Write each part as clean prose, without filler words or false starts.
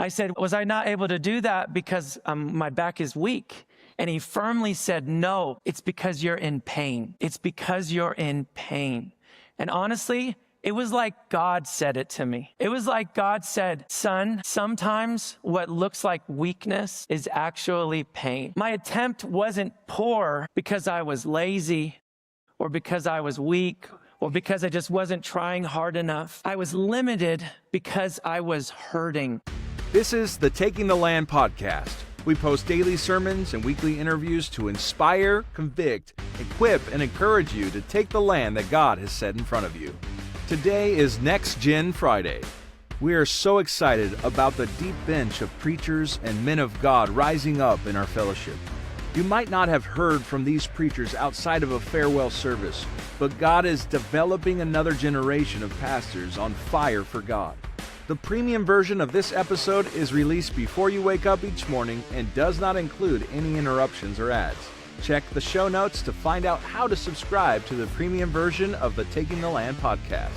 I said, was I not able to do that because my back is weak? And he firmly said, no, it's because you're in pain. It's because you're in pain. And honestly, it was like God said it to me. It was like God said, son, sometimes what looks like weakness is actually pain. My attempt wasn't poor because I was lazy or because I was weak or because I just wasn't trying hard enough. I was limited because I was hurting. This is the Taking the Land podcast. We post daily sermons and weekly interviews to inspire, convict, equip, and encourage you to take the land that God has set in front of you. Today is Next Gen Friday. We are so excited about the deep bench of preachers and men of God rising up in our fellowship. You might not have heard from these preachers outside of a farewell service, but God is developing another generation of pastors on fire for God. The premium version of this episode is released before you wake up each morning and does not include any interruptions or ads. Check the show notes to find out how to subscribe to the premium version of the Taking the Land podcast.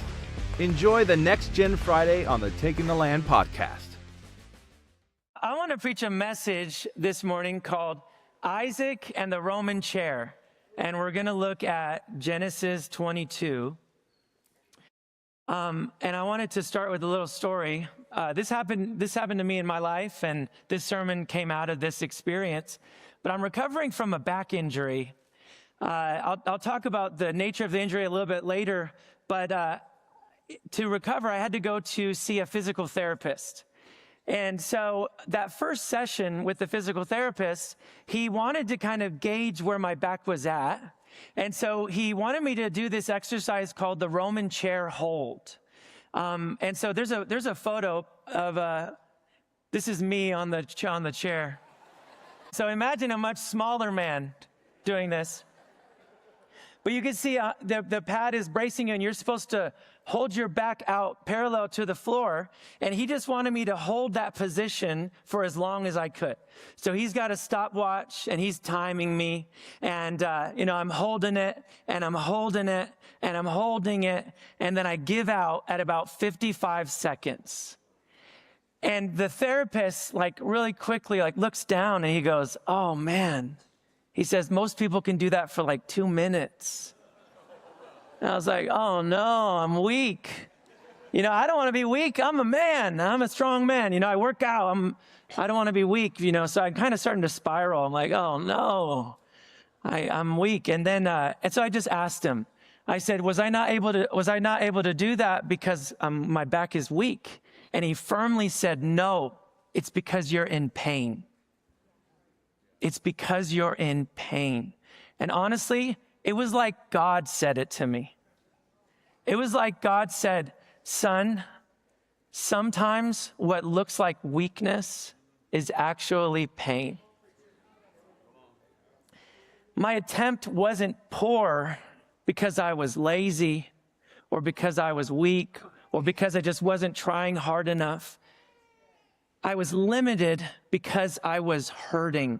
Enjoy the Next Gen Friday on the Taking the Land podcast. I want to preach a message this morning called Isaac and the Roman Chair. And we're going to look at Genesis 22. And I wanted to start with a little story. This happened to me in my life, and this sermon came out of this experience. But I'm recovering from a back injury. I'll talk about the nature of the injury a little bit later. But to recover, I had to go to see a physical therapist. And so that first session with the physical therapist, he wanted to kind of gauge where my back was at. And so he wanted me to do this exercise called the Roman chair hold. And so there's a photo of this is me on the chair. So imagine a much smaller man doing this. But you can see the pad is bracing you, and you're supposed to hold your back out parallel to the floor. And he just wanted me to hold that position for as long as I could. So he's got a stopwatch, and he's timing me. And, I'm holding it, and I'm holding it, and I'm holding it. And then I give out at about 55 seconds. And the therapist, really quickly, looks down, and he goes, oh, man. He says, most people can do that for 2 minutes. And I was like, oh no, I'm weak. I don't want to be weak. I'm a man. I'm a strong man. I work out. I don't want to be weak, so I'm kind of starting to spiral. I'm like, oh no, I'm weak. And then, and so I just asked him, I said, was I not able to do that because my back is weak? And he firmly said, no, it's because you're in pain. It's because you're in pain. And honestly, it was like God said it to me. It was like God said, son, sometimes what looks like weakness is actually pain. My attempt wasn't poor because I was lazy or because I was weak or because I just wasn't trying hard enough. I was limited because I was hurting.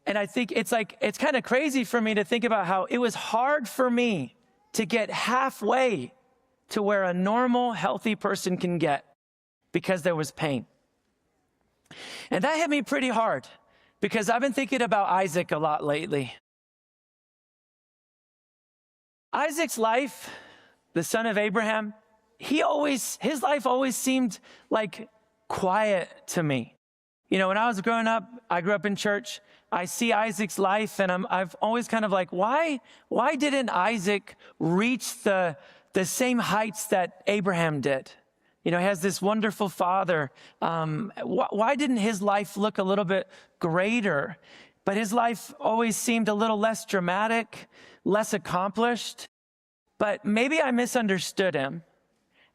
And I think it's kind of crazy for me to think about how it was hard for me to get halfway to where a normal, healthy person can get because there was pain. And that hit me pretty hard because I've been thinking about Isaac a lot lately. Isaac's life, the son of Abraham, his life always seemed quiet to me. When I was growing up, I grew up in church. I see Isaac's life, and I've always kind of why didn't Isaac reach the same heights that Abraham did? He has this wonderful father. Why didn't his life look a little bit greater? But his life always seemed a little less dramatic, less accomplished. But maybe I misunderstood him,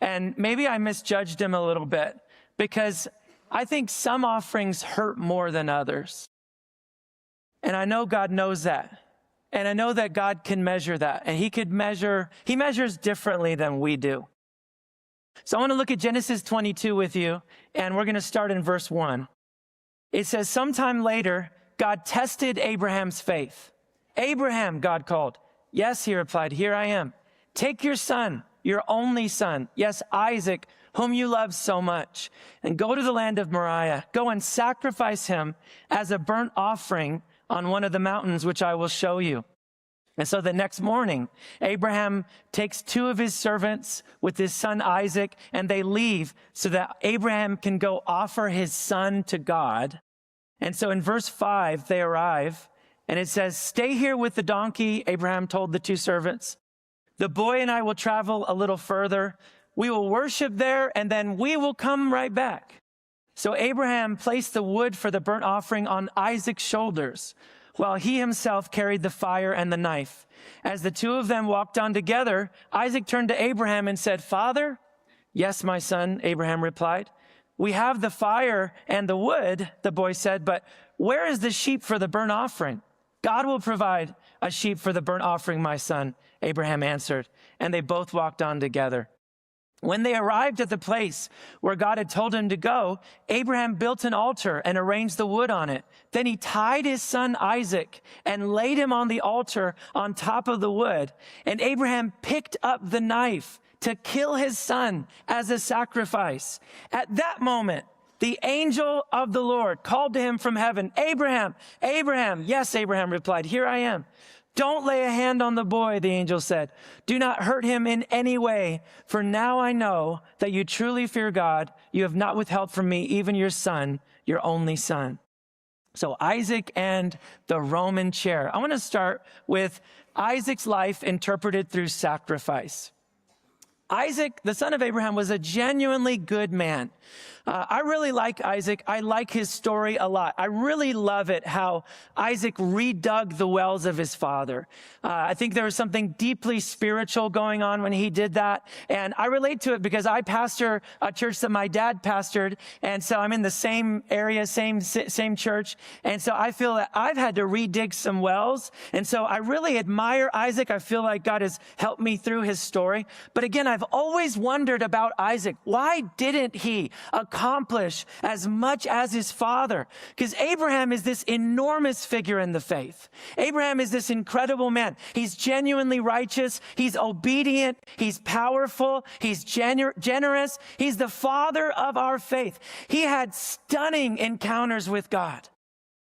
and maybe I misjudged him a little bit, because I think some offerings hurt more than others. And I know God knows that. And I know that God can measure that. And he measures differently than we do. So I want to look at Genesis 22 with you, and we're going to start in verse 1. It says, sometime later, God tested Abraham's faith. Abraham, God called. Yes, he replied, here I am. Take your son, your only son, yes, Isaac, whom you love so much, and go to the land of Moriah. Go and sacrifice him as a burnt offering on one of the mountains, which I will show you." And so the next morning, Abraham takes 2 of his servants with his son Isaac, and they leave so that Abraham can go offer his son to God. And so in verse 5, they arrive, and it says, "Stay here with the donkey," Abraham told the 2 servants. "The boy and I will travel a little further. We will worship there, and then we will come right back." So Abraham placed the wood for the burnt offering on Isaac's shoulders, while he himself carried the fire and the knife. As the 2 of them walked on together, Isaac turned to Abraham and said, "Father?" "Yes, my son," Abraham replied. "We have the fire and the wood," the boy said, "but where is the sheep for the burnt offering?" "God will provide a sheep for the burnt offering, my son," Abraham answered, and they both walked on together. When they arrived at the place where God had told him to go, Abraham built an altar and arranged the wood on it. Then he tied his son Isaac and laid him on the altar on top of the wood. And Abraham picked up the knife to kill his son as a sacrifice. At that moment, the angel of the Lord called to him from heaven, "Abraham, Abraham." "Yes," Abraham replied, "here I am." "Don't lay a hand on the boy," the angel said. "Do not hurt him in any way, for now I know that you truly fear God. You have not withheld from me even your son, your only son." So Isaac and the Roman chair. I want to start with Isaac's life interpreted through sacrifice. Isaac, the son of Abraham, was a genuinely good man. I really like Isaac. I like his story a lot. I really love it how Isaac redug the wells of his father. I think there was something deeply spiritual going on when he did that. And I relate to it because I pastor a church that my dad pastored. And so I'm in the same area, same church. And so I feel that I've had to redig some wells. And so I really admire Isaac. I feel like God has helped me through his story. But again, I've always wondered about Isaac. Why didn't he accomplish as much as his father? Because Abraham is this enormous figure in the faith. Abraham is this incredible man. He's genuinely righteous. He's obedient. He's powerful. He's generous. He's the father of our faith. He had stunning encounters with God.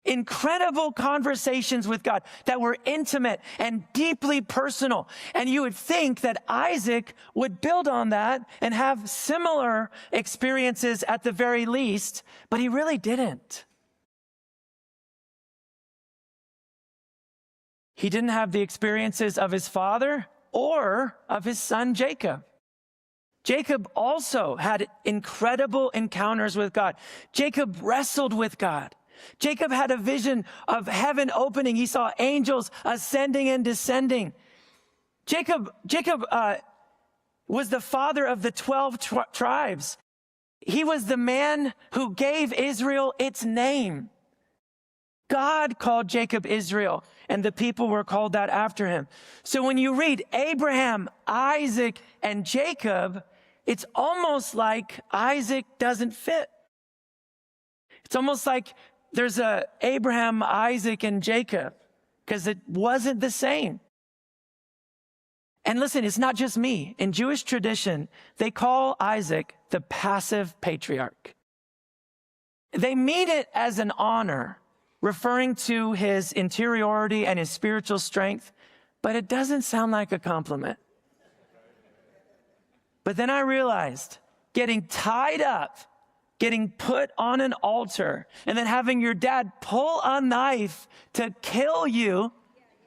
Incredible conversations with God that were intimate and deeply personal. And you would think that Isaac would build on that and have similar experiences at the very least, but he really didn't. He didn't have the experiences of his father or of his son Jacob. Jacob also had incredible encounters with God. Jacob wrestled with God. Jacob had a vision of heaven opening. He saw angels ascending and descending. Jacob was the father of the 12 tribes. He was the man who gave Israel its name. God called Jacob Israel, and the people were called that after him. So when you read Abraham, Isaac, and Jacob, it's almost like Isaac doesn't fit. It's almost like there's a Abraham, Isaac, and Jacob, because it wasn't the same. And listen, it's not just me. In Jewish tradition, they call Isaac the passive patriarch. They mean it as an honor, referring to his interiority and his spiritual strength, but it doesn't sound like a compliment. But then I realized getting tied up, getting put on an altar, and then having your dad pull a knife to kill you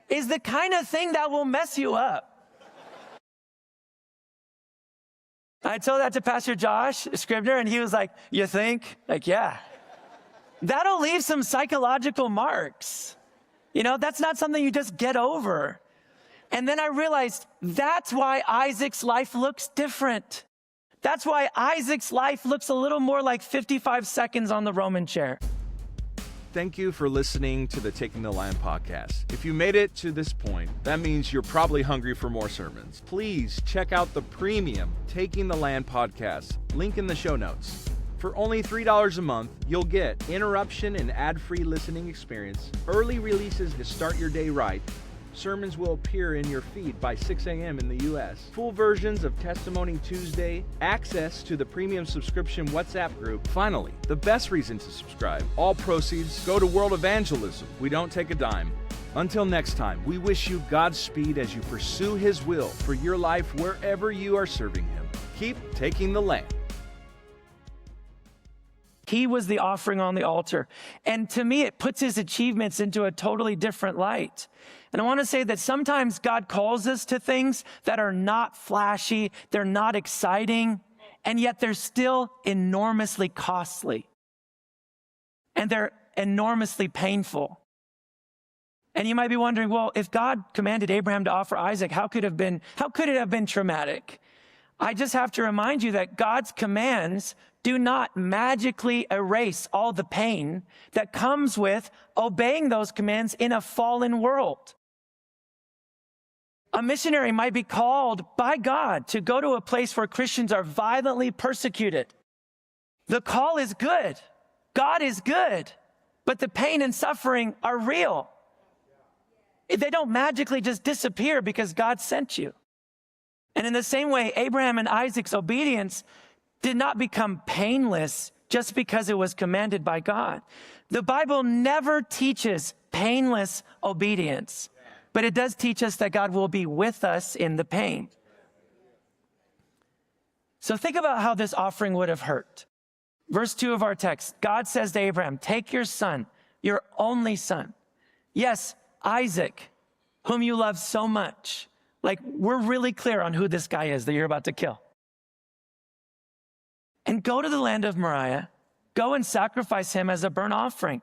is the kind of thing that will mess you up. I told that to Pastor Josh Scribner, and he was like, "You think?" Like, yeah. That'll leave some psychological marks. You know, that's not something you just get over. And then I realized that's why Isaac's life looks different. That's why Isaac's life looks a little more like 55 seconds on the Roman chair. Thank you for listening to the Taking the Land podcast. If you made it to this point, that means you're probably hungry for more sermons. Please check out the premium Taking the Land podcast, link in the show notes. For only $3 a month, you'll get interruption and ad-free listening experience, early releases to start your day right, Sermons will appear in your feed by 6 a.m. in the U.S. Full versions of Testimony Tuesday, access to the premium subscription WhatsApp group. Finally, the best reason to subscribe. All proceeds go to World Evangelism. We don't take a dime. Until next time, we wish you Godspeed as you pursue His will for your life wherever you are serving Him. Keep taking the land. He was the offering on the altar. And to me, it puts his achievements into a totally different light. And I want to say that sometimes God calls us to things that are not flashy, they're not exciting, and yet they're still enormously costly. And they're enormously painful. And you might be wondering, well, if God commanded Abraham to offer Isaac, how could it have been traumatic? I just have to remind you that God's commands do not magically erase all the pain that comes with obeying those commands in a fallen world. A missionary might be called by God to go to a place where Christians are violently persecuted. The call is good. God is good, but the pain and suffering are real. They don't magically just disappear because God sent you. And in the same way, Abraham and Isaac's obedience did not become painless just because it was commanded by God. The Bible never teaches painless obedience, but it does teach us that God will be with us in the pain. So think about how this offering would have hurt. Verse 2 of our text, God says to Abraham, take your son, your only son. Yes, Isaac, whom you love so much. Like, we're really clear on who this guy is that you're about to kill. And go to the land of Moriah, go and sacrifice him as a burnt offering.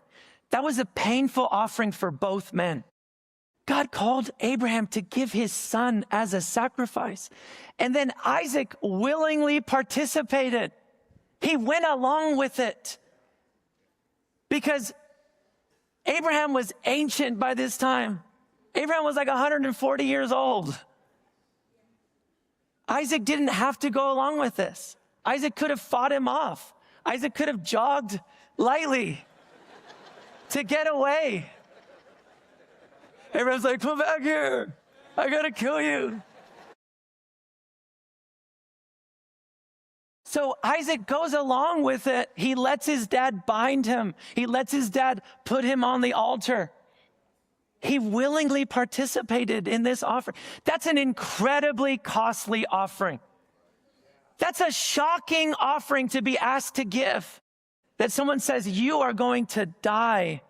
That was a painful offering for both men. God called Abraham to give his son as a sacrifice. And then Isaac willingly participated. He went along with it. Because Abraham was ancient by this time. Abraham was like 140 years old. Isaac didn't have to go along with this. Isaac could have fought him off. Isaac could have jogged lightly to get away. Abraham's like, come back here. I gotta kill you. So Isaac goes along with it. He lets his dad bind him. He lets his dad put him on the altar. He willingly participated in this offering. That's an incredibly costly offering. That's a shocking offering to be asked to give. That someone says, you are going to die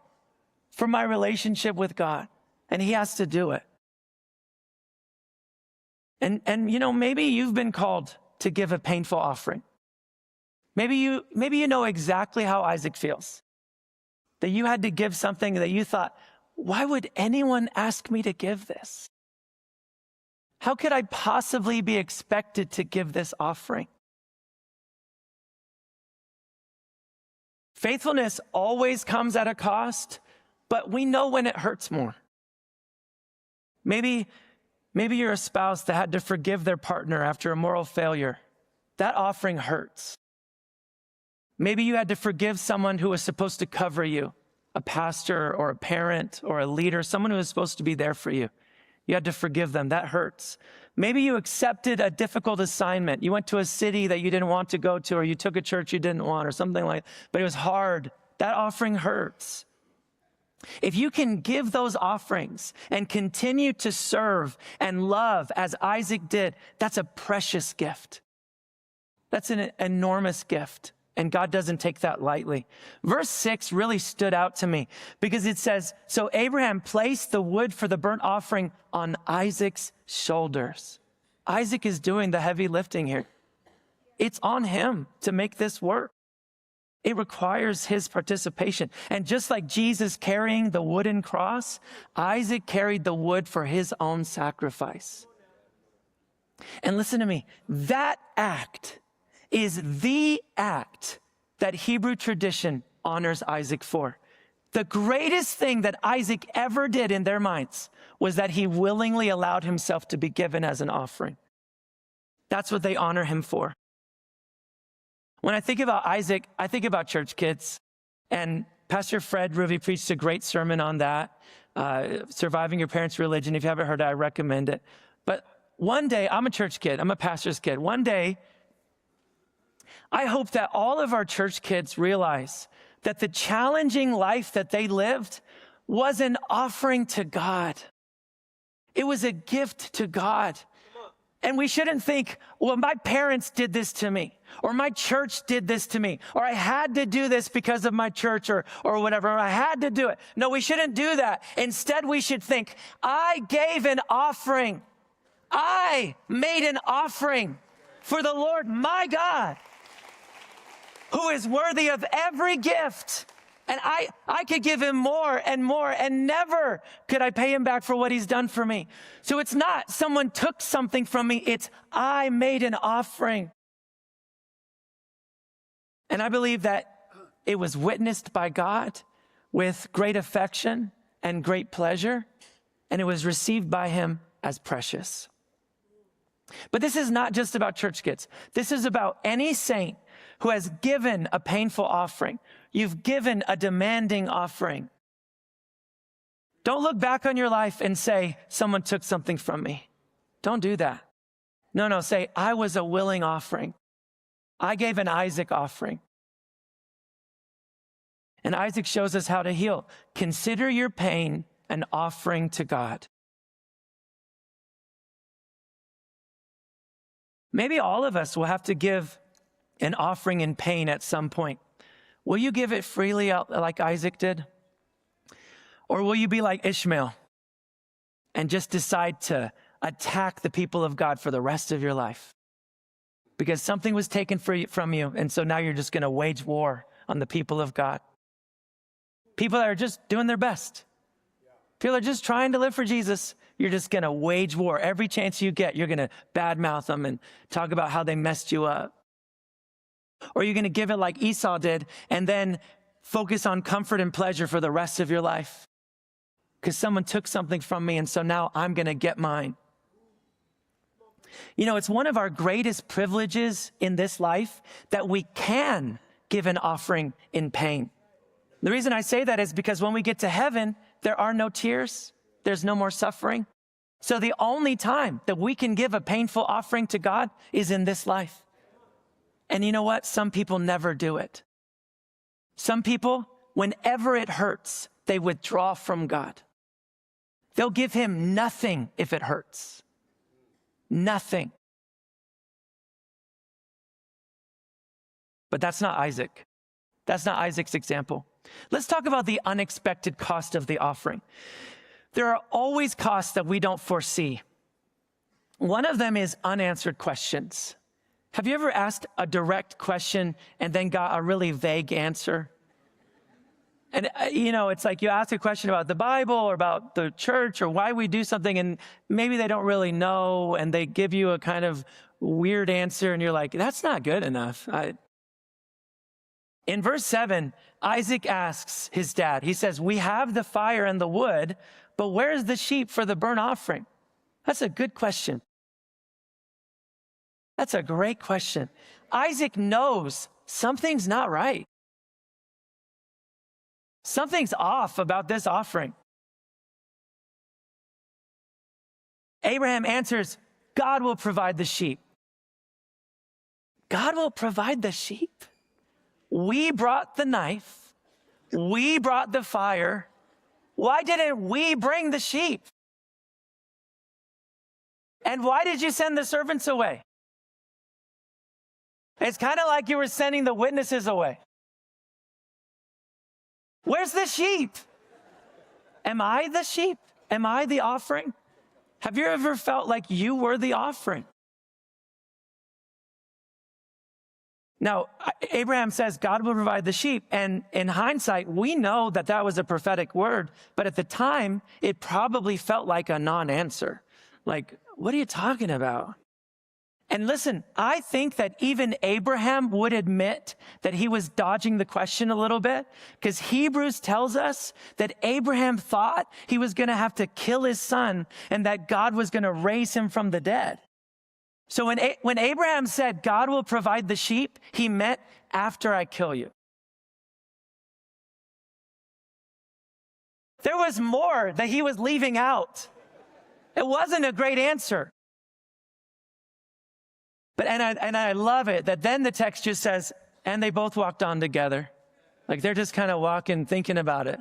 for my relationship with God. And he has to do it. And you know, maybe you've been called to give a painful offering. Maybe you know exactly how Isaac feels. That you had to give something that you thought, why would anyone ask me to give this? How could I possibly be expected to give this offering? Faithfulness always comes at a cost, but we know when it hurts more. Maybe you're a spouse that had to forgive their partner after a moral failure. That offering hurts. Maybe you had to forgive someone who was supposed to cover you, a pastor or a parent or a leader, someone who was supposed to be there for you. You had to forgive them. That hurts. Maybe you accepted a difficult assignment. You went to a city that you didn't want to go to, or you took a church you didn't want, or something like that, but it was hard. That offering hurts. If you can give those offerings and continue to serve and love as Isaac did, that's a precious gift. That's an enormous gift. And God doesn't take that lightly. Verse 6 really stood out to me because it says, so Abraham placed the wood for the burnt offering on Isaac's shoulders. Isaac is doing the heavy lifting here. It's on him to make this work. It requires his participation. And just like Jesus carrying the wooden cross, Isaac carried the wood for his own sacrifice. And listen to me, that act is the act that Hebrew tradition honors Isaac for. The greatest thing that Isaac ever did in their minds was that he willingly allowed himself to be given as an offering. That's what they honor him for. When I think about Isaac, I think about church kids. And Pastor Fred Ruby preached a great sermon on that. Surviving Your Parents' Religion. If you haven't heard it, I recommend it. But one day, I'm a church kid. I'm a pastor's kid. One day, I hope that all of our church kids realize that the challenging life that they lived was an offering to God. It was a gift to God. And we shouldn't think, well, my parents did this to me, or my church did this to me, or I had to do this because of my church or whatever, or I had to do it. No, we shouldn't do that. Instead, we should think, I gave an offering. I made an offering for the Lord, my God, who is worthy of every gift. And I could give him more and more, and never could I pay him back for what he's done for me. So it's not someone took something from me. It's I made an offering. And I believe that it was witnessed by God with great affection and great pleasure, and it was received by him as precious. But this is not just about church kids. This is about any saint who has given a painful offering. You've given a demanding offering. Don't look back on your life and say, someone took something from me. Don't do that. No, say, I was a willing offering. I gave an Isaac offering. And Isaac shows us how to heal. Consider your pain an offering to God. Maybe all of us will have to give an offering in pain at some point. Will you give it freely out like Isaac did? Or will you be like Ishmael and just decide to attack the people of God for the rest of your life? Because something was taken from you, and so now you're just going to wage war on the people of God. People that are just doing their best. People are just trying to live for Jesus. You're just going to wage war. Every chance you get, you're going to badmouth them and talk about how they messed you up. Or you're going to give it like Esau did and then focus on comfort and pleasure for the rest of your life. Because someone took something from me, and so now I'm going to get mine. You know, it's one of our greatest privileges in this life that we can give an offering in pain. The reason I say that is because when we get to heaven, there are no tears. There's no more suffering. So the only time that we can give a painful offering to God is in this life. And you know what? Some people never do it. Some people, whenever it hurts, they withdraw from God. They'll give him nothing if it hurts. Nothing. But that's not Isaac. That's not Isaac's example. Let's talk about the unexpected cost of the offering. There are always costs that we don't foresee. One of them is unanswered questions. Have you ever asked a direct question and then got a really vague answer? And, it's like you ask a question about the Bible or about the church or why we do something, and maybe they don't really know, and they give you a kind of weird answer, and you're like, that's not good enough. In verse 7, Isaac asks his dad, he says, we have the fire and the wood, but where's the sheep for the burnt offering? That's a good question. That's a great question. Isaac knows something's not right. Something's off about this offering. Abraham answers, God will provide the sheep. God will provide the sheep. We brought the knife. We brought the fire. Why didn't we bring the sheep? And why did you send the servants away? It's kind of like you were sending the witnesses away. Where's the sheep? Am I the sheep? Am I the offering? Have you ever felt like you were the offering? Now, Abraham says God will provide the sheep. And in hindsight, we know that that was a prophetic word. But at the time, it probably felt like a non-answer. Like, what are you talking about? And listen, I think that even Abraham would admit that he was dodging the question a little bit, because Hebrews tells us that Abraham thought he was going to have to kill his son and that God was going to raise him from the dead. So when Abraham said, God will provide the sheep, he meant after I kill you. There was more that he was leaving out. It wasn't a great answer. But and I love it that then the text just says, and they both walked on together. Like they're just kind of walking, thinking about it.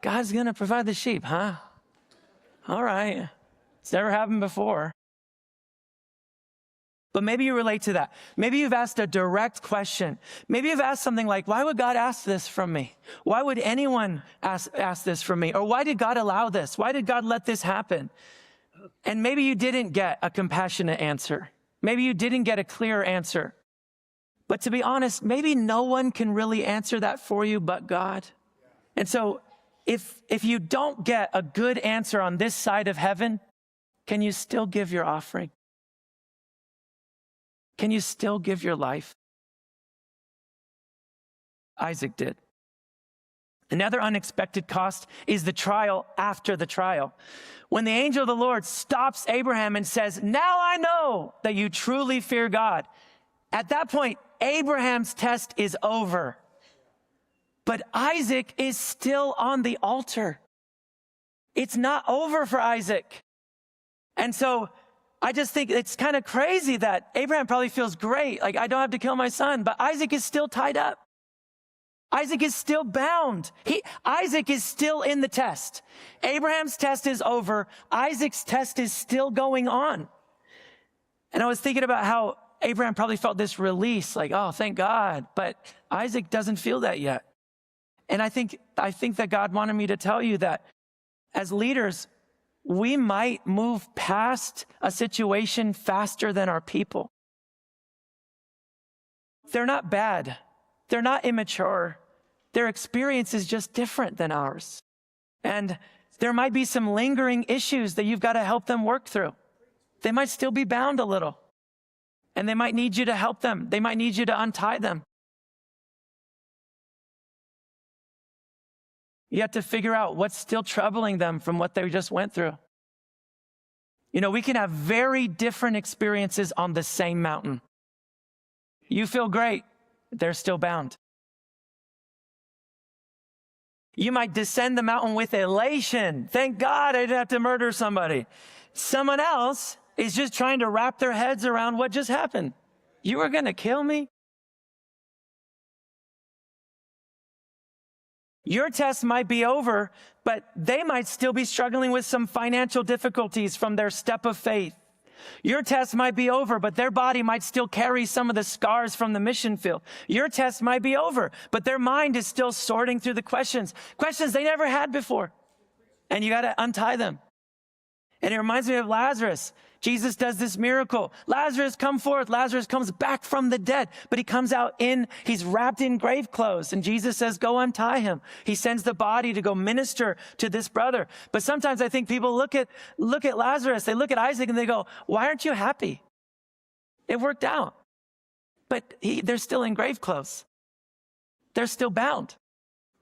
God's going to provide the sheep, huh? All right. It's never happened before. But maybe you relate to that. Maybe you've asked a direct question. Maybe you've asked something like, why would God ask this from me? Why would anyone ask this from me? Or why did God allow this? Why did God let this happen? And maybe you didn't get a compassionate answer. Maybe you didn't get a clear answer. But to be honest, maybe no one can really answer that for you but God. And so if you don't get a good answer on this side of heaven, can you still give your offering? Can you still give your life? Isaac did. Another unexpected cost is the trial after the trial. When the angel of the Lord stops Abraham and says, now I know that you truly fear God. At that point, Abraham's test is over. But Isaac is still on the altar. It's not over for Isaac. And so I just think it's kind of crazy that Abraham probably feels great. Like, I don't have to kill my son, but Isaac is still tied up. Isaac is still bound. Isaac is still in the test. Abraham's test is over. Isaac's test is still going on. And I was thinking about how Abraham probably felt this release, like, oh, thank God. But Isaac doesn't feel that yet. And I think that God wanted me to tell you that as leaders, we might move past a situation faster than our people. They're not bad. They're not immature. Their experience is just different than ours. And there might be some lingering issues that you've got to help them work through. They might still be bound a little. And they might need you to help them. They might need you to untie them. You have to figure out what's still troubling them from what they just went through. You know, we can have very different experiences on the same mountain. You feel great. They're still bound. You might descend the mountain with elation. Thank God I didn't have to murder somebody. Someone else is just trying to wrap their heads around what just happened. You were going to kill me? Your test might be over, but they might still be struggling with some financial difficulties from their step of faith. Your test might be over, but their body might still carry some of the scars from the mission field. Your test might be over, but their mind is still sorting through the questions they never had before. And you got to untie them. And it reminds me of Lazarus. Jesus does this miracle. Lazarus, come forth. Lazarus comes back from the dead, but he comes out he's wrapped in grave clothes. And Jesus says, go untie him. He sends the body to go minister to this brother. But sometimes I think people look at Lazarus, they look at Isaac and they go, why aren't you happy? It worked out. But they're still in grave clothes. They're still bound.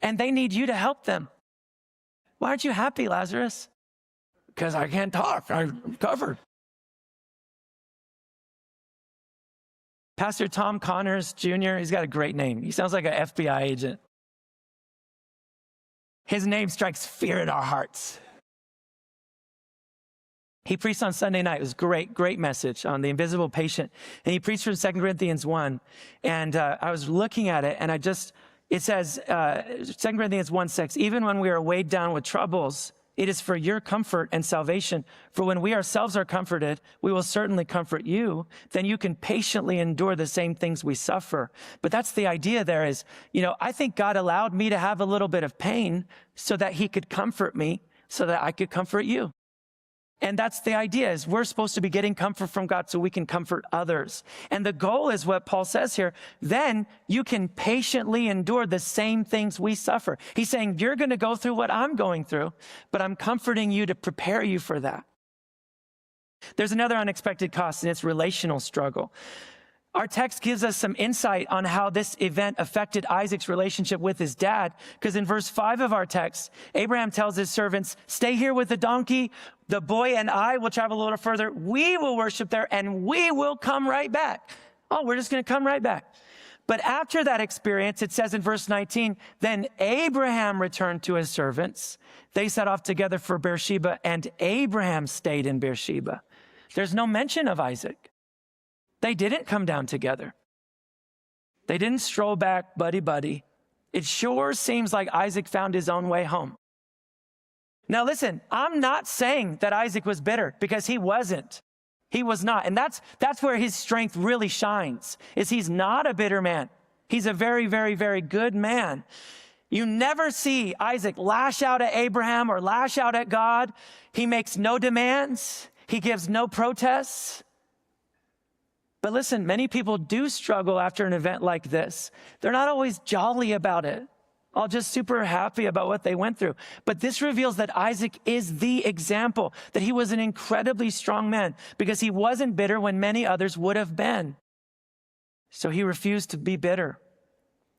And they need you to help them. Why aren't you happy, Lazarus? Because I can't talk. I'm covered. Pastor Tom Connors Jr., he's got a great name. He sounds like an FBI agent. His name strikes fear in our hearts. He preached on Sunday night. It was great message on the invisible patient. And he preached from 2 Corinthians 1. And I was looking at it, and it says, 2 Corinthians 1:6, even when we are weighed down with troubles, it is for your comfort and salvation. For when we ourselves are comforted, we will certainly comfort you. Then you can patiently endure the same things we suffer. But that's the idea there is, I think God allowed me to have a little bit of pain so that he could comfort me, so that I could comfort you. And that's the idea, is we're supposed to be getting comfort from God so we can comfort others. And the goal is what Paul says here. Then you can patiently endure the same things we suffer. He's saying, you're going to go through what I'm going through, but I'm comforting you to prepare you for that. There's another unexpected cost, and it's relational struggle. Our text gives us some insight on how this event affected Isaac's relationship with his dad, because in verse 5 of our text, Abraham tells his servants, stay here with the donkey. The boy and I will travel a little further. We will worship there, and we will come right back. Oh, we're just going to come right back. But after that experience, it says in verse 19, then Abraham returned to his servants. They set off together for Beersheba, and Abraham stayed in Beersheba. There's no mention of Isaac. They didn't come down together. They didn't stroll back buddy-buddy. It sure seems like Isaac found his own way home. Now listen, I'm not saying that Isaac was bitter, because he wasn't. He was not. And that's where his strength really shines, is he's not a bitter man. He's a very, very, very good man. You never see Isaac lash out at Abraham or lash out at God. He makes no demands. He gives no protests. But listen, many people do struggle after an event like this. They're not always jolly about it, all just super happy about what they went through. But this reveals that Isaac is the example, that he was an incredibly strong man because he wasn't bitter when many others would have been. So he refused to be bitter.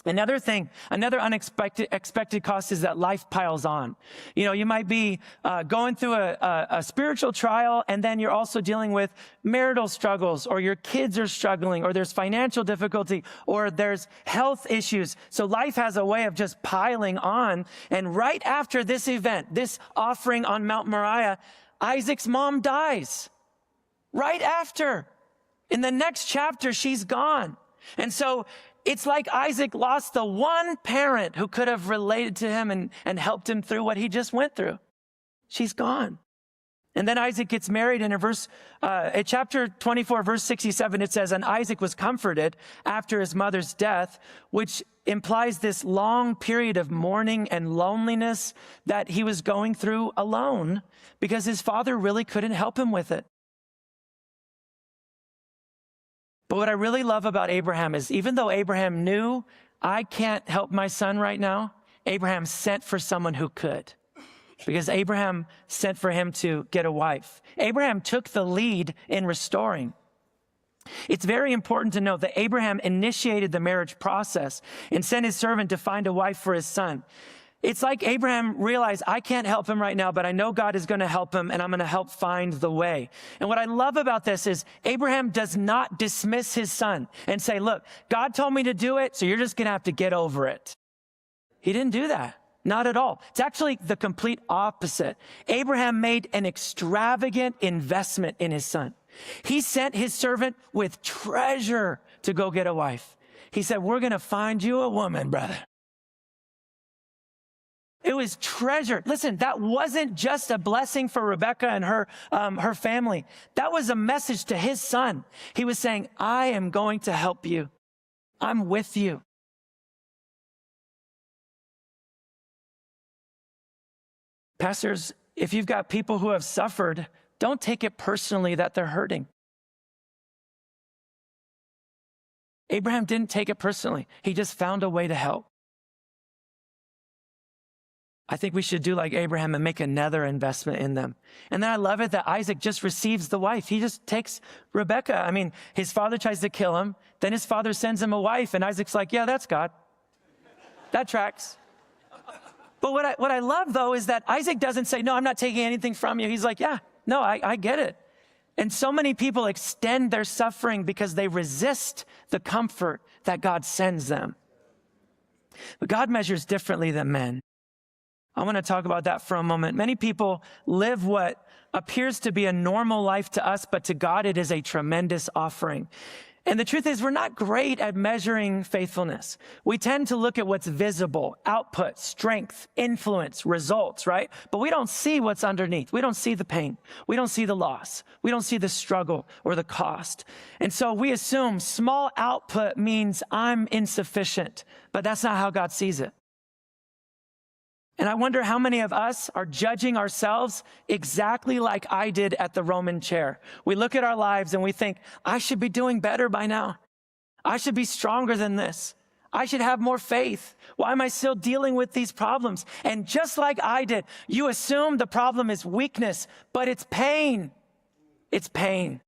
Another thing, another expected cost is that life piles on. You know, you might be going through a spiritual trial, and then you're also dealing with marital struggles, or your kids are struggling, or there's financial difficulty, or there's health issues. So life has a way of just piling on. And right after this event, this offering on Mount Moriah, Isaac's mom dies. Right after. In the next chapter, she's gone. And so it's like Isaac lost the one parent who could have related to him and helped him through what he just went through. She's gone. And then Isaac gets married, and in chapter 24, verse 67, it says, and Isaac was comforted after his mother's death, which implies this long period of mourning and loneliness that he was going through alone because his father really couldn't help him with it. But what I really love about Abraham is, even though Abraham knew, I can't help my son right now, Abraham sent for someone who could. Because Abraham sent for him to get a wife. Abraham took the lead in restoring. It's very important to note that Abraham initiated the marriage process and sent his servant to find a wife for his son. It's like Abraham realized, I can't help him right now, but I know God is going to help him, and I'm going to help find the way. And what I love about this is Abraham does not dismiss his son and say, look, God told me to do it, so you're just going to have to get over it. He didn't do that. Not at all. It's actually the complete opposite. Abraham made an extravagant investment in his son. He sent his servant with treasure to go get a wife. He said, we're going to find you a woman, brother. It was treasure. Listen, that wasn't just a blessing for Rebecca and her family. That was a message to his son. He was saying, I am going to help you. I'm with you. Pastors, if you've got people who have suffered, don't take it personally that they're hurting. Abraham didn't take it personally. He just found a way to help. I think we should do like Abraham and make another investment in them. And then I love it that Isaac just receives the wife. He just takes Rebecca. I mean, his father tries to kill him. Then his father sends him a wife. And Isaac's like, yeah, that's God. That tracks. But what I love, though, is that Isaac doesn't say, no, I'm not taking anything from you. He's like, yeah, no, I get it. And so many people extend their suffering because they resist the comfort that God sends them. But God measures differently than men. I want to talk about that for a moment. Many people live what appears to be a normal life to us, but to God it is a tremendous offering. And the truth is, we're not great at measuring faithfulness. We tend to look at what's visible, output, strength, influence, results, right? But we don't see what's underneath. We don't see the pain. We don't see the loss. We don't see the struggle or the cost. And so we assume small output means I'm insufficient, but that's not how God sees it. And I wonder how many of us are judging ourselves exactly like I did at the Roman chair. We look at our lives and we think, I should be doing better by now. I should be stronger than this. I should have more faith. Why am I still dealing with these problems? And just like I did, you assume the problem is weakness, but it's pain. It's pain.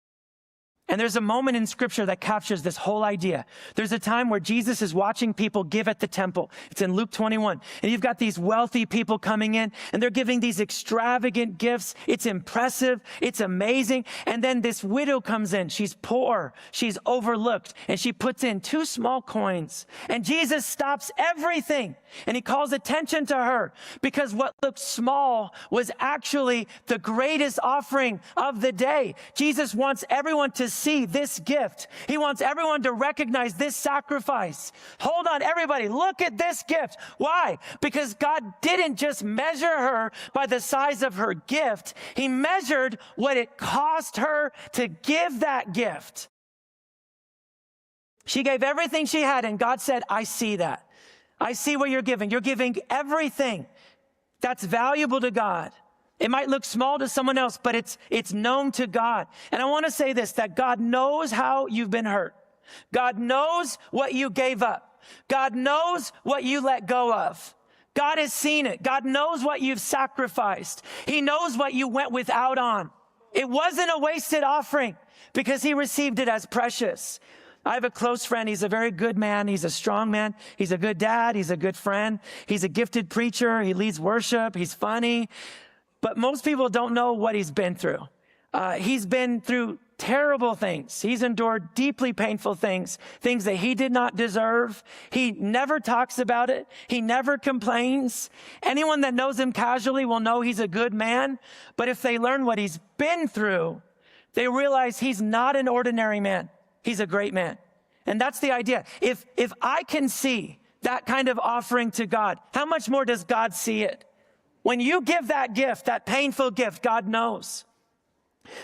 And there's a moment in scripture that captures this whole idea. There's a time where Jesus is watching people give at the temple. It's in Luke 21. And you've got these wealthy people coming in and they're giving these extravagant gifts. It's impressive. It's amazing. And then this widow comes in. She's poor. She's overlooked. And she puts in 2 small coins. And Jesus stops everything. And he calls attention to her because what looked small was actually the greatest offering of the day. Jesus wants everyone to see this gift. He wants everyone to recognize this sacrifice. Hold on, everybody, look at this gift. Why? Because God didn't just measure her by the size of her gift. He measured what it cost her to give that gift. She gave everything she had, and God said, I see that. I see what you're giving. You're giving everything that's valuable to God. It might look small to someone else, but it's known to God. And I want to say this, that God knows how you've been hurt. God knows what you gave up. God knows what you let go of. God has seen it. God knows what you've sacrificed. He knows what you went without on. It wasn't a wasted offering because he received it as precious. I have a close friend. He's a very good man. He's a strong man. He's a good dad. He's a good friend. He's a gifted preacher. He leads worship. He's funny. But most people don't know what he's been through. He's been through terrible things. He's endured deeply painful things that he did not deserve. He never talks about it. He never complains. Anyone that knows him casually will know he's a good man. But if they learn what he's been through, they realize he's not an ordinary man. He's a great man. And that's the idea. If I can see that kind of offering to God, how much more does God see it? When you give that gift, that painful gift, God knows.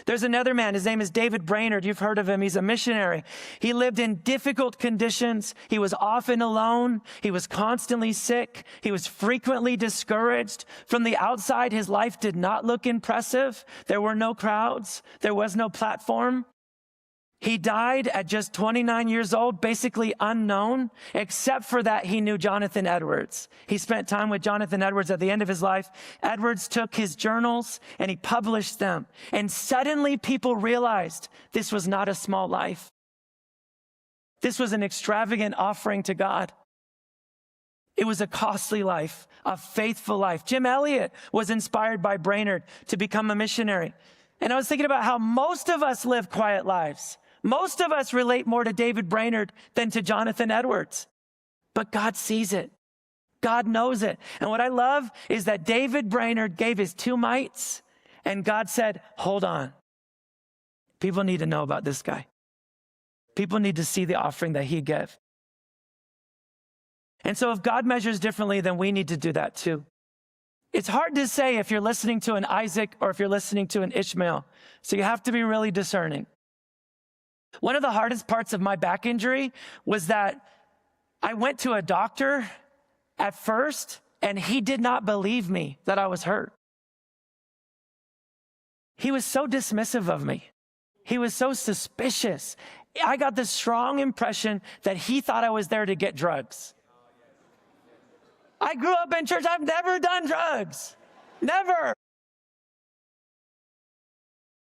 There's another man. His name is David Brainerd. You've heard of him. He's a missionary. He lived in difficult conditions. He was often alone. He was constantly sick. He was frequently discouraged. From the outside, his life did not look impressive. There were no crowds. There was no platform. He died at just 29 years old, basically unknown, except for that he knew Jonathan Edwards. He spent time with Jonathan Edwards at the end of his life. Edwards took his journals and he published them. And suddenly people realized this was not a small life. This was an extravagant offering to God. It was a costly life, a faithful life. Jim Elliot was inspired by Brainerd to become a missionary. And I was thinking about how most of us live quiet lives. Most of us relate more to David Brainerd than to Jonathan Edwards. But God sees it. God knows it. And what I love is that David Brainerd gave his 2 mites, and God said, hold on. People need to know about this guy. People need to see the offering that he gave. And so if God measures differently, then we need to do that too. It's hard to say if you're listening to an Isaac or if you're listening to an Ishmael. So you have to be really discerning. One of the hardest parts of my back injury was that I went to a doctor at first and he did not believe me that I was hurt. He was so dismissive of me. He was so suspicious. I got the strong impression that he thought I was there to get drugs. I grew up in church. I've never done drugs. Never.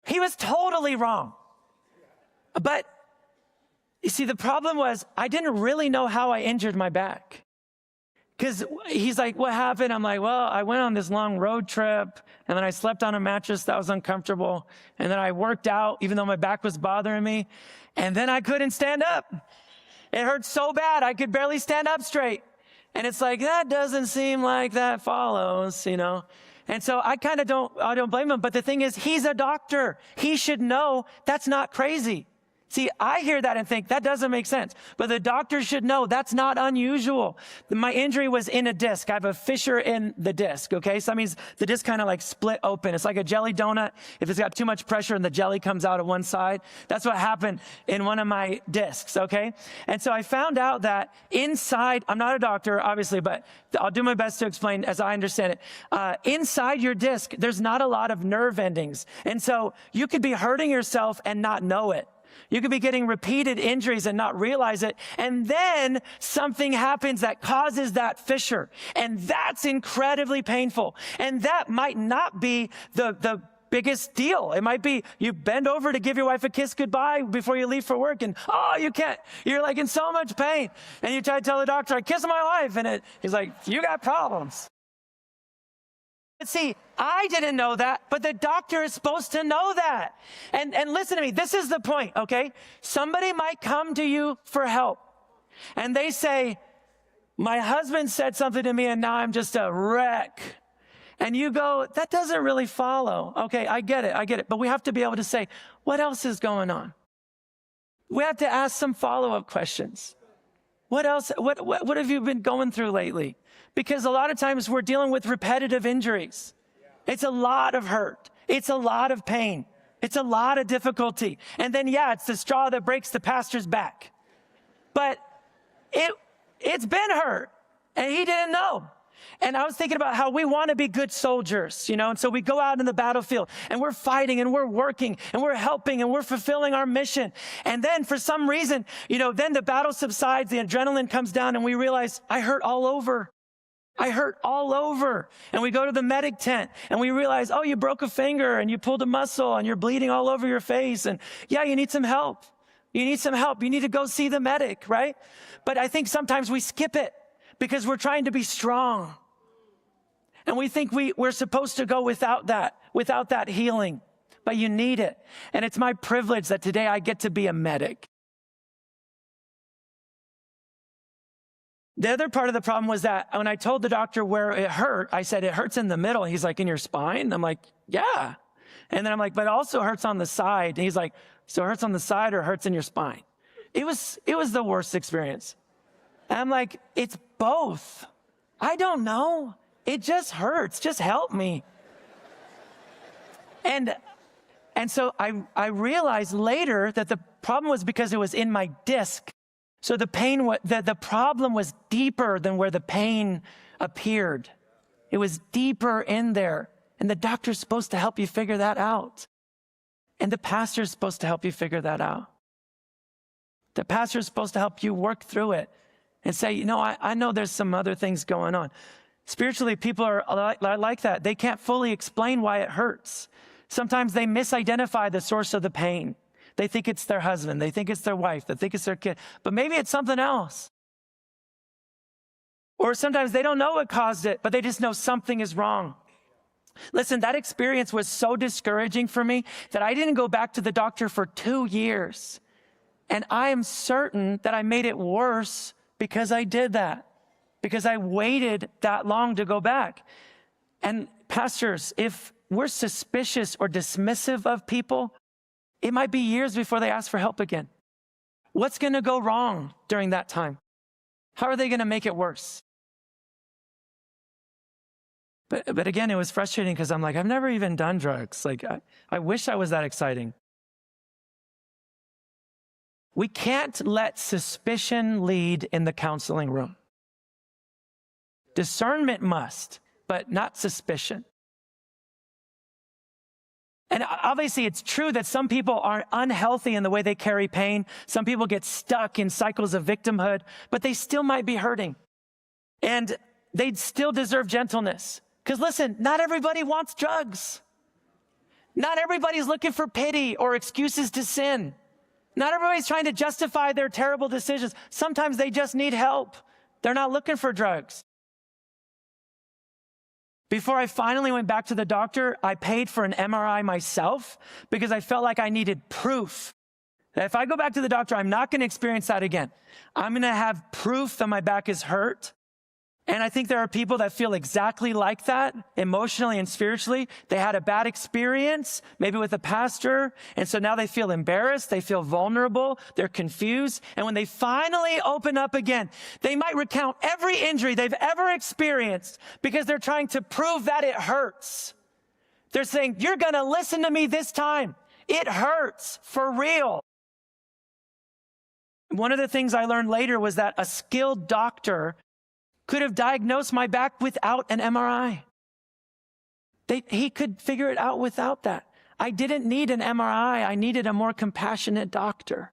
He was totally wrong. But you see, the problem was I didn't really know how I injured my back. Because he's like, what happened? I'm like, well, I went on this long road trip and then I slept on a mattress that was uncomfortable. And then I worked out even though my back was bothering me. And then I couldn't stand up. It hurt so bad I could barely stand up straight. And it's like, that doesn't seem like that follows, you know. And so I don't blame him. But the thing is, he's a doctor. He should know that's not crazy. See, I hear that and think that doesn't make sense. But the doctor should know that's not unusual. My injury was in a disc. I have a fissure in the disc, okay? So that means the disc kind of like split open. It's like a jelly donut. If it's got too much pressure and the jelly comes out of one side, that's what happened in one of my discs, okay? And so I found out that inside, I'm not a doctor, obviously, but I'll do my best to explain as I understand it. Inside your disc, there's not a lot of nerve endings. And so you could be hurting yourself and not know it. You could be getting repeated injuries and not realize it. And then something happens that causes that fissure. And that's incredibly painful. And that might not be the biggest deal. It might be you bend over to give your wife a kiss goodbye before you leave for work, and you can't. You're like in so much pain. And you try to tell the doctor, I kissed my wife, and he's like, you got problems. But see, I didn't know that, but the doctor is supposed to know that. And listen to me, this is the point, okay? Somebody might come to you for help, and they say, my husband said something to me, and now I'm just a wreck. And you go, that doesn't really follow. Okay, I get it. But we have to be able to say, what else is going on? We have to ask some follow-up questions. What else? What have you been going through lately? Because a lot of times we're dealing with repetitive injuries. It's a lot of hurt. It's a lot of pain. It's a lot of difficulty. And then, it's the straw that breaks the pastor's back. But it's been hurt, and he didn't know. And I was thinking about how we want to be good soldiers, and so we go out in the battlefield, and we're fighting, and we're working, and we're helping, and we're fulfilling our mission. And then for some reason, then the battle subsides, the adrenaline comes down, and we realize, I hurt all over. And we go to the medic tent, and we realize, you broke a finger, and you pulled a muscle, and you're bleeding all over your face, and you need some help. You need to go see the medic, right? But I think sometimes we skip it because we're trying to be strong. And we think we're supposed to go without that healing. But you need it. And it's my privilege that today I get to be a medic. The other part of the problem was that when I told the doctor where it hurt, I said, it hurts in the middle. He's like, in your spine? I'm like, yeah. And then I'm like, but it also hurts on the side. And he's like, so it hurts on the side or hurts in your spine? It was the worst experience. And I'm like, it's both. I don't know. It just hurts. Just help me. And so I realized later that the problem was because it was in my disc. So the problem was deeper than where the pain appeared. It was deeper in there. And the doctor's supposed to help you figure that out. And the pastor's supposed to help you figure that out. The pastor's supposed to help you work through it and say, I know there's some other things going on. Spiritually, people are like that. They can't fully explain why it hurts. Sometimes they misidentify the source of the pain. They think it's their husband. They think it's their wife. They think it's their kid. But maybe it's something else. Or sometimes they don't know what caused it, but they just know something is wrong. Listen, that experience was so discouraging for me that I didn't go back to the doctor for 2 years. And I am certain that I made it worse because I did that, because I waited that long to go back. And pastors, if we're suspicious or dismissive of people, it might be years before they ask for help again. What's going to go wrong during that time? How are they going to make it worse? But again, it was frustrating because I'm like, I've never even done drugs. Like, I wish I was that exciting. We can't let suspicion lead in the counseling room. Discernment must, but not suspicion. And obviously, it's true that some people are unhealthy in the way they carry pain. Some people get stuck in cycles of victimhood, but they still might be hurting. And they still deserve gentleness. Because listen, not everybody wants drugs. Not everybody's looking for pity or excuses to sin. Not everybody's trying to justify their terrible decisions. Sometimes they just need help. They're not looking for drugs. Before I finally went back to the doctor, I paid for an MRI myself because I felt like I needed proof that if I go back to the doctor, I'm not going to experience that again. I'm going to have proof that my back is hurt. And I think there are people that feel exactly like that, emotionally and spiritually. They had a bad experience, maybe with a pastor, and so now they feel embarrassed, they feel vulnerable, they're confused. And when they finally open up again, they might recount every injury they've ever experienced because they're trying to prove that it hurts. They're saying, you're going to listen to me this time. It hurts for real. One of the things I learned later was that a skilled doctor could have diagnosed my back without an MRI. He could figure it out without that. I didn't need an MRI. I needed a more compassionate doctor.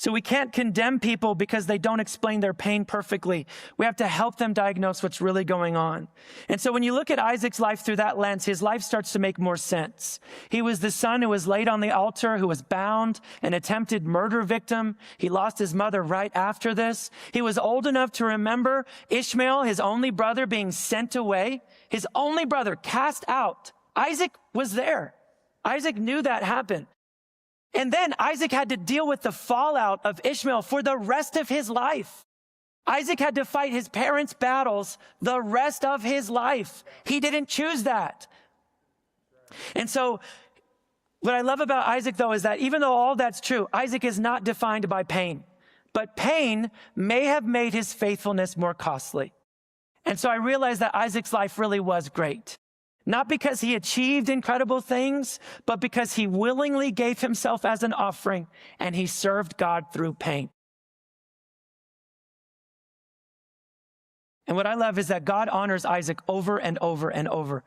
So we can't condemn people because they don't explain their pain perfectly. We have to help them diagnose what's really going on. And so when you look at Isaac's life through that lens, his life starts to make more sense. He was the son who was laid on the altar, who was bound, an attempted murder victim. He lost his mother right after this. He was old enough to remember Ishmael, his only brother, being sent away, his only brother cast out. Isaac was there. Isaac knew that happened. And then Isaac had to deal with the fallout of Ishmael for the rest of his life. Isaac had to fight his parents' battles the rest of his life. He didn't choose that. And so what I love about Isaac, though, is that even though all that's true, Isaac is not defined by pain. But pain may have made his faithfulness more costly. And so I realized that Isaac's life really was great. Not because he achieved incredible things, but because he willingly gave himself as an offering and he served God through pain. And what I love is that God honors Isaac over and over and over.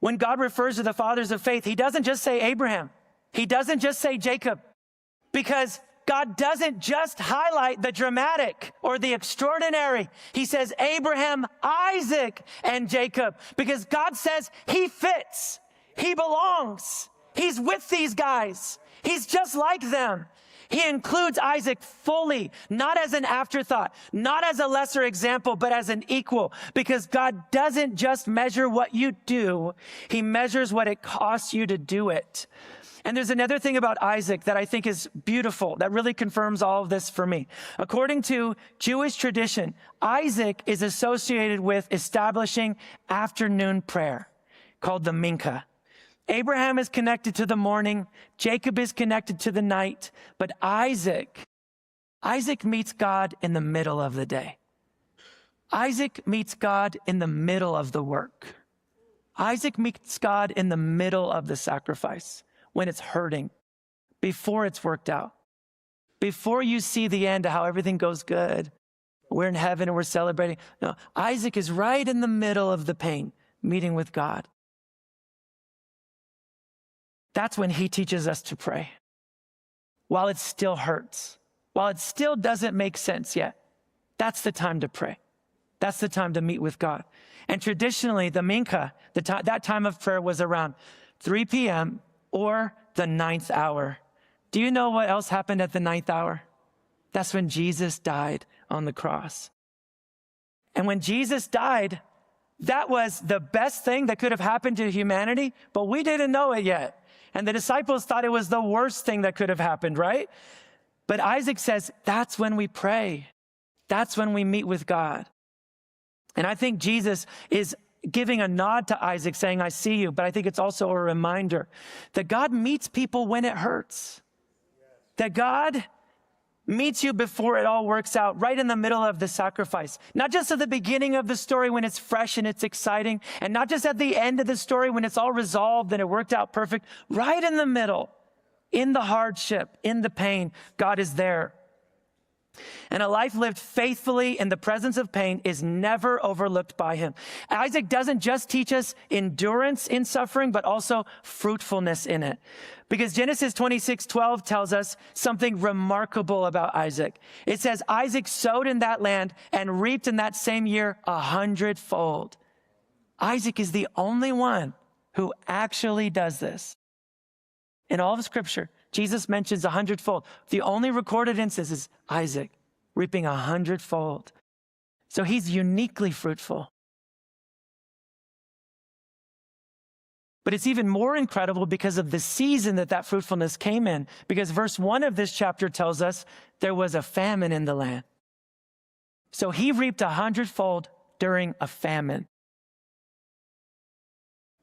When God refers to the fathers of faith, he doesn't just say Abraham. He doesn't just say Jacob, because God doesn't just highlight the dramatic or the extraordinary. He says Abraham, Isaac, and Jacob, because God says he fits. He belongs. He's with these guys. He's just like them. He includes Isaac fully, not as an afterthought, not as a lesser example, but as an equal, because God doesn't just measure what you do. He measures what it costs you to do it. And there's another thing about Isaac that I think is beautiful, that really confirms all of this for me. According to Jewish tradition, Isaac is associated with establishing afternoon prayer called the mincha. Abraham is connected to the morning, Jacob is connected to the night, but Isaac meets God in the middle of the day. Isaac meets God in the middle of the work. Isaac meets God in the middle of the sacrifice, when it's hurting, before it's worked out, before you see the end of how everything goes good. We're in heaven and we're celebrating. No, Isaac is right in the middle of the pain, meeting with God. That's when he teaches us to pray. While it still hurts, while it still doesn't make sense yet, that's the time to pray. That's the time to meet with God. And traditionally, the mincha, that time of prayer was around 3 p.m., or the 9th hour. Do you know what else happened at the 9th hour? That's when Jesus died on the cross. And when Jesus died, that was the best thing that could have happened to humanity, but we didn't know it yet. And the disciples thought it was the worst thing that could have happened, right? But Isaac says, that's when we pray. That's when we meet with God. And I think Jesus is giving a nod to Isaac, saying, I see you. But I think it's also a reminder that God meets people when it hurts. That God meets you before it all works out, right in the middle of the sacrifice. Not just at the beginning of the story when it's fresh and it's exciting, and not just at the end of the story when it's all resolved and it worked out perfect. Right in the middle, in the hardship, in the pain, God is there. And a life lived faithfully in the presence of pain is never overlooked by him. Isaac doesn't just teach us endurance in suffering, but also fruitfulness in it. Because Genesis 26:12 tells us something remarkable about Isaac. It says, Isaac sowed in that land and reaped in that same year 100-fold. Isaac is the only one who actually does this. In all of Scripture, Jesus mentions 100-fold. The only recorded instance is Isaac reaping 100-fold. So he's uniquely fruitful. But it's even more incredible because of the season that fruitfulness came in. Because verse 1 of this chapter tells us there was a famine in the land. So he reaped 100-fold during a famine.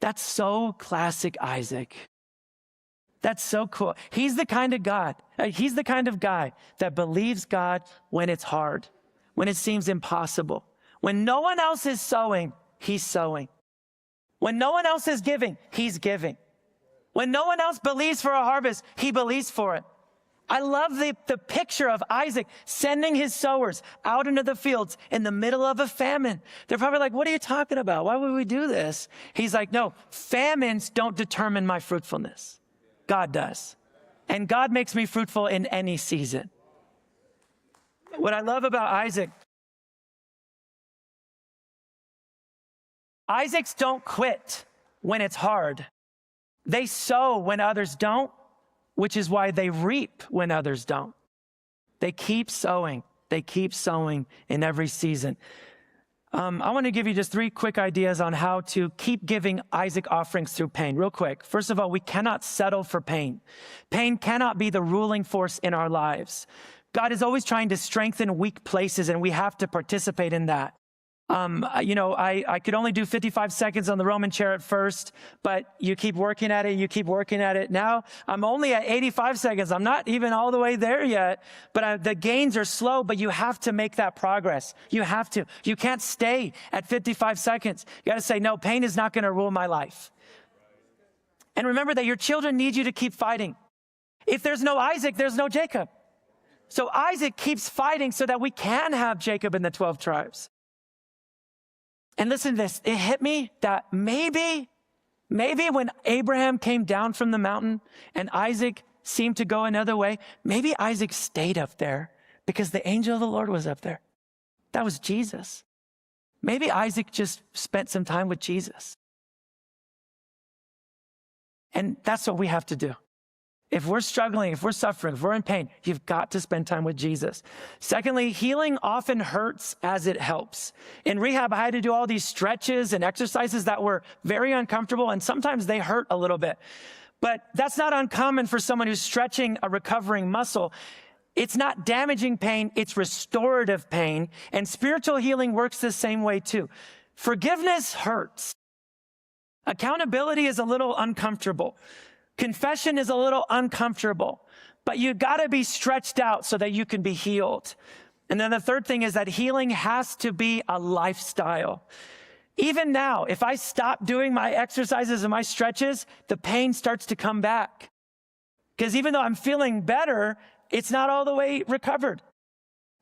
That's so classic Isaac. That's so cool. He's the kind of guy that believes God when it's hard, when it seems impossible. When no one else is sowing, he's sowing. When no one else is giving, he's giving. When no one else believes for a harvest, he believes for it. I love the picture of Isaac sending his sowers out into the fields in the middle of a famine. They're probably like, what are you talking about? Why would we do this? He's like, no, famines don't determine my fruitfulness. God does. And God makes me fruitful in any season. What I love about Isaacs don't quit when it's hard. They sow when others don't, which is why they reap when others don't. They keep sowing. They keep sowing in every season. I want to give you just 3 quick ideas on how to keep giving Isaac offerings through pain. Real quick. First of all, we cannot settle for pain. Pain cannot be the ruling force in our lives. God is always trying to strengthen weak places, and we have to participate in that. I could only do 55 seconds on the Roman chair at first, but you keep working at it. Now I'm only at 85 seconds. I'm not even all the way there yet, but the gains are slow, but you have to make that progress. You have to. You can't stay at 55 seconds. You got to say, no, pain is not going to rule my life. And remember that your children need you to keep fighting. If there's no Isaac, there's no Jacob. So Isaac keeps fighting so that we can have Jacob in the 12 tribes. And listen to this, it hit me that maybe when Abraham came down from the mountain and Isaac seemed to go another way, maybe Isaac stayed up there because the angel of the Lord was up there. That was Jesus. Maybe Isaac just spent some time with Jesus. And that's what we have to do. If we're struggling, if we're suffering, if we're in pain, you've got to spend time with Jesus. Secondly, healing often hurts as it helps. In rehab, I had to do all these stretches and exercises that were very uncomfortable, and sometimes they hurt a little bit. But that's not uncommon for someone who's stretching a recovering muscle. It's not damaging pain, it's restorative pain. And spiritual healing works the same way too. Forgiveness hurts. Accountability is a little uncomfortable. Confession is a little uncomfortable, but you gotta be stretched out so that you can be healed. And then the third thing is that healing has to be a lifestyle. Even now, if I stop doing my exercises and my stretches, the pain starts to come back. Because even though I'm feeling better, it's not all the way recovered.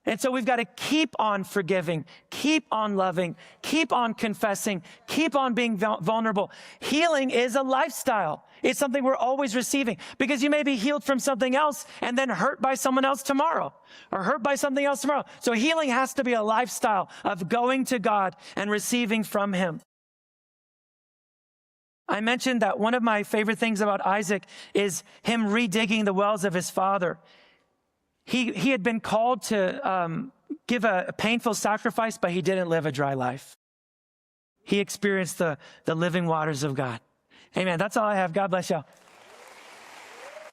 And so we've got to keep on forgiving, keep on loving, keep on confessing, keep on being vulnerable. Healing is a lifestyle. It's something we're always receiving, because you may be healed from something else and then hurt by someone else tomorrow, or hurt by something else tomorrow. So healing has to be a lifestyle of going to God and receiving from Him. I mentioned that one of my favorite things about Isaac is him redigging the wells of his father. He had been called to give a painful sacrifice, but he didn't live a dry life. He experienced the living waters of God. Amen. That's all I have. God bless y'all.